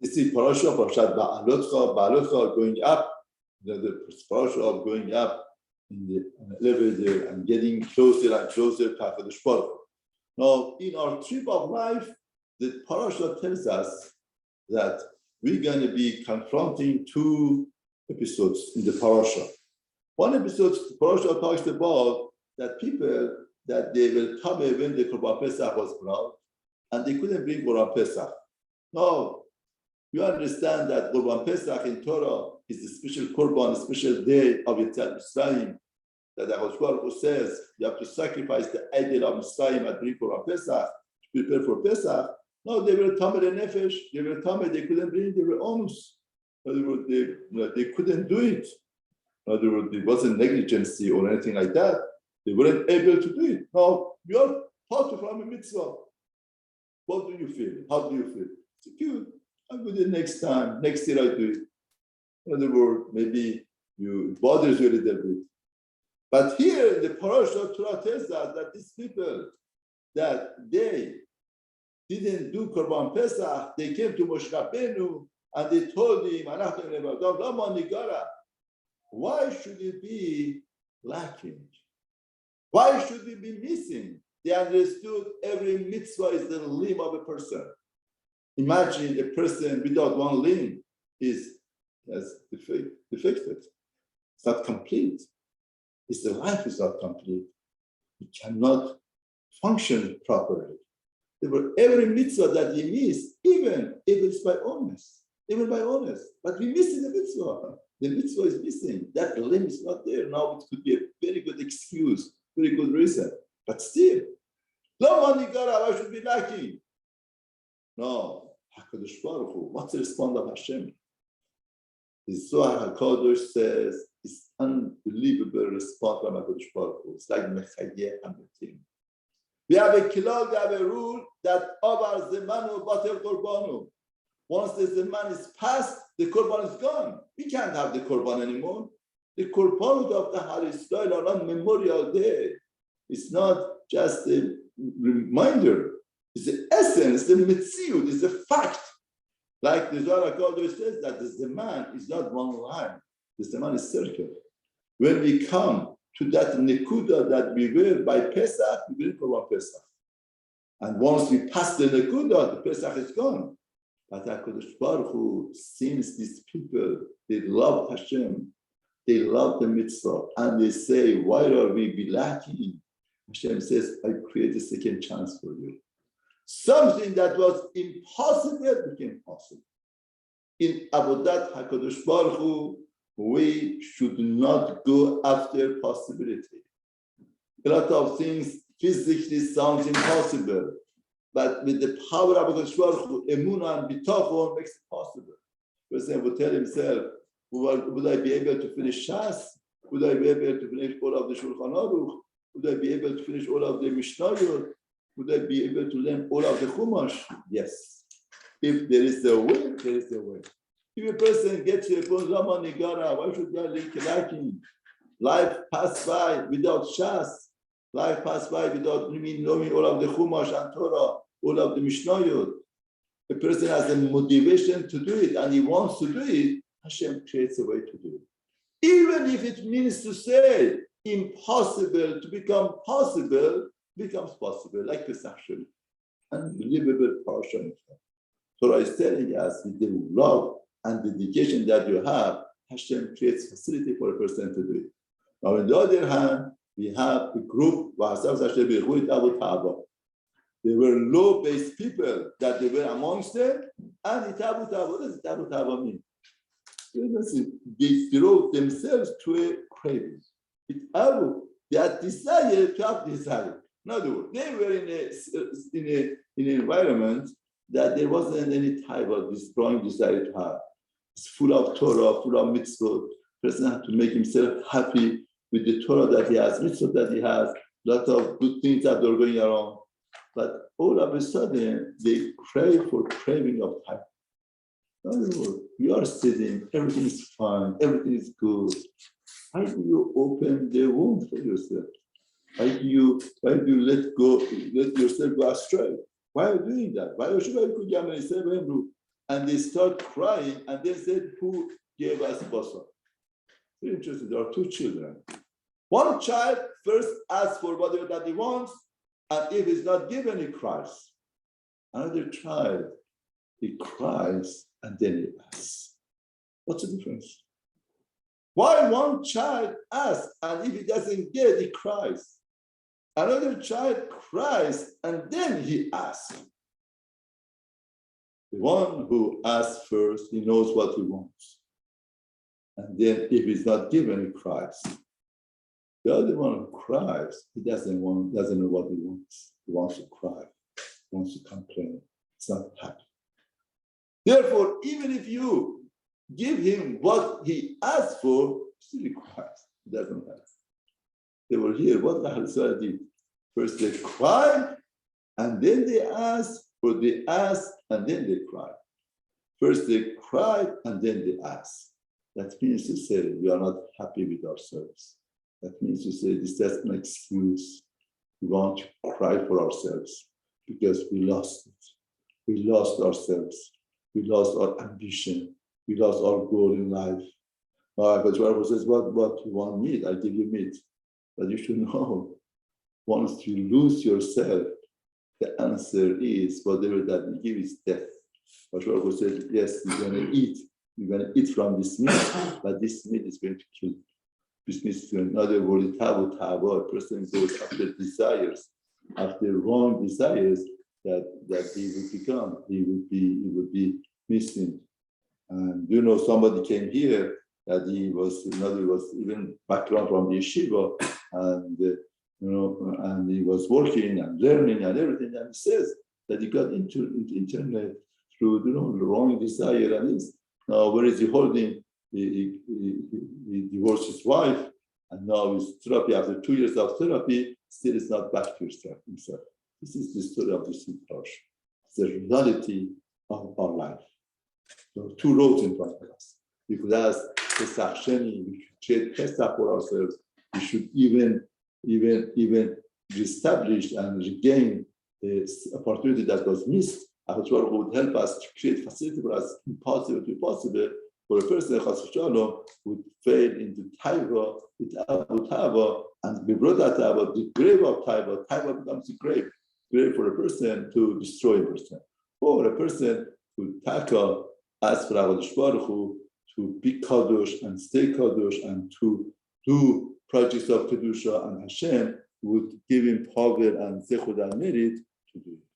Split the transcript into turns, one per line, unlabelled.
You see, Parashat Beha'alotcha going up, the parasha of going up in the elevator and getting closer and closer to HaKadosh Baruch Hu. Now, in our trip of life, the parasha tells us that we're going to be confronting two episodes in the parasha. One episode, the parasha talks about that people, that they will come when the Korban Pesach was brought, and they couldn't bring Korban Pesach. Now, you understand that Korban Pesach in Torah is a special Korban, a special day of Yachad Kollel, that the HaKadosh Baruch Hu says you have to sacrifice the idol of Mitzrayim and bring Korban Pesach to prepare for Pesach. No, they were tamei nefesh. They were tamei. They couldn't bring. They were onus. In other words, they couldn't do it. In other words, it wasn't negligence or anything like that. They weren't able to do it. Now you are taught from a mitzvah. What do you feel? How do you feel? It's good. I'll do it next time. Next year I do it. In other words, maybe it bothers you a little bit. But here the parasha Torah tells us that these people, that they didn't do Korban Pesach, they came to Moshe Rabbeinu and they told him, why should it be lacking? Why should it be missing? They understood every mitzvah is the limb of a person. Imagine a person without one limb is defected. It's not complete. The life is not complete. It cannot function properly. Every mitzvah that we miss, even if it's by honest, but we miss the mitzvah. The mitzvah is missing. That limb is not there. Now it could be a very good excuse, very good reason. But still, why should be lacking? No, HaKadosh Baruch Hu, what's the response of Hashem? The Zohar HaKadosh says, it's unbelievable response from HaKadosh Baruch Hu. It's like Mechayeh Hamatim. We have a kilal, we have a rule that Avar Zemanu Batel Korbanu. Once the Zeman is passed, the Korban is gone. We can't have the Korban anymore. The Korban of the Har Yisrael are not Memorial Day. It's not just a reminder. It's the essence, the Metziut, it's the fact. Like the Zohar HaKadosh says that the Zeman is not one line. The Zeman is circle. When we come to that Nekuda that we were by Pesach, we will Korban Pesach. And once we pass the Nekuda, the Pesach is gone. But HaKadosh Baruch Hu, since these people, they love Hashem, they love the mitzvah, and they say, why are we lacking? Hashem says, I create a second chance for you. Something that was impossible became possible. In Avodat HaKadosh Baruch Hu, we should not go after possibility. A lot of things physically sounds impossible, but with the power of HaKadosh Baruch Hu, Emunah and Bitachon makes it possible. The person would tell himself, would I be able to finish Shas? Would I be able to finish all of the Shulchan Aruch? Would I be able to finish all of the Mishnayot? Would I be able to learn all of the Chumash? Yes. If there is a way, there is a way. If a person gets to a point, why should they lacking? Life pass by without Shas. Life pass by without knowing all of the Chumash and Torah, all of the Mishnayot. A person has a motivation to do it and he wants to do it, Hashem creates a way to do it. Even if it means to say impossible to become possible, becomes possible, like Pesach Sheni. Unbelievable portion. Torah is telling us with the love and dedication that you have, Hashem creates facility for a person to do it. Now, on the other hand, we have a group, they were low-based people that they were amongst them, and what does Tabu Tava mean? They drove themselves to a craving. They had desire to have desire. In other words, they were in an environment that there wasn't any type of this strong desire to have. It's full of Torah, full of mitzvot. The person had to make himself happy with the Torah that he has, mitzvot that he has, a lot of good things that are going around. But all of a sudden, they crave for craving of time. In other words, you are sitting, everything is fine, everything is good. How do you open the womb for yourself? Why do you let yourself go astray? Why are you doing that? Why should I and they start crying, and they said, who gave us Mussar? Very interesting. There are two children. One child first asks for whatever that he wants, and if it's not given, he cries. Another child, he cries, and then he asks. What's the difference? Why one child asks, and if he doesn't get, he cries? Another child cries, and then he asks. The one who asks first, he knows what he wants. And then if it's not given, he cries. The other one who cries, he doesn't know what he wants. He wants to cry. He wants to complain. It's not happy. Therefore, even if you give him what he asked for, still he cries. He doesn't ask. They were here. What the did? First they cried, and then they asked, or they asked, and then they cried. First they cried, and then they asked. That means to say we are not happy with ourselves. That means to say this is an excuse. We want to cry for ourselves because we lost it. We lost ourselves. We lost our ambition. We lost our goal in life. But Rabbi says, what you want meat? I give you meat. But you should know, once you lose yourself, the answer is whatever that we give is death. But Rabbi says, yes, you're going to eat. You're going to eat from this meat, but this meat is going to kill you. This means, in other words, a person goes after desires, after wrong desires that he would become, he would be missing. And somebody came here that he was even background from the yeshiva, and and he was working and learning and everything. And he says that he got into internet through the wrong desire, and he's now where is he holding? He divorced his wife, and now his therapy. After 2 years of therapy, still is not back to himself. This is the story of this Midrash. It's the reality of our life. There are two roads in front of us. We could ask Pesach Sheni, we should trade Pesach for ourselves. We should even reestablish and regain the opportunity that was missed. Ahasuerus would help us to create facility for us impossible to possible. For a person would fail into Taiva, with Abu Taiva, and be brought out of the grave of Taiva. Taiva becomes a grave for a person to destroy a person. Or a person to tackle, ask for HaKadosh Baruch Hu to be Kadosh and stay Kadosh and to do projects of Kedusha, and Hashem would give him power and zechut and merit to do it.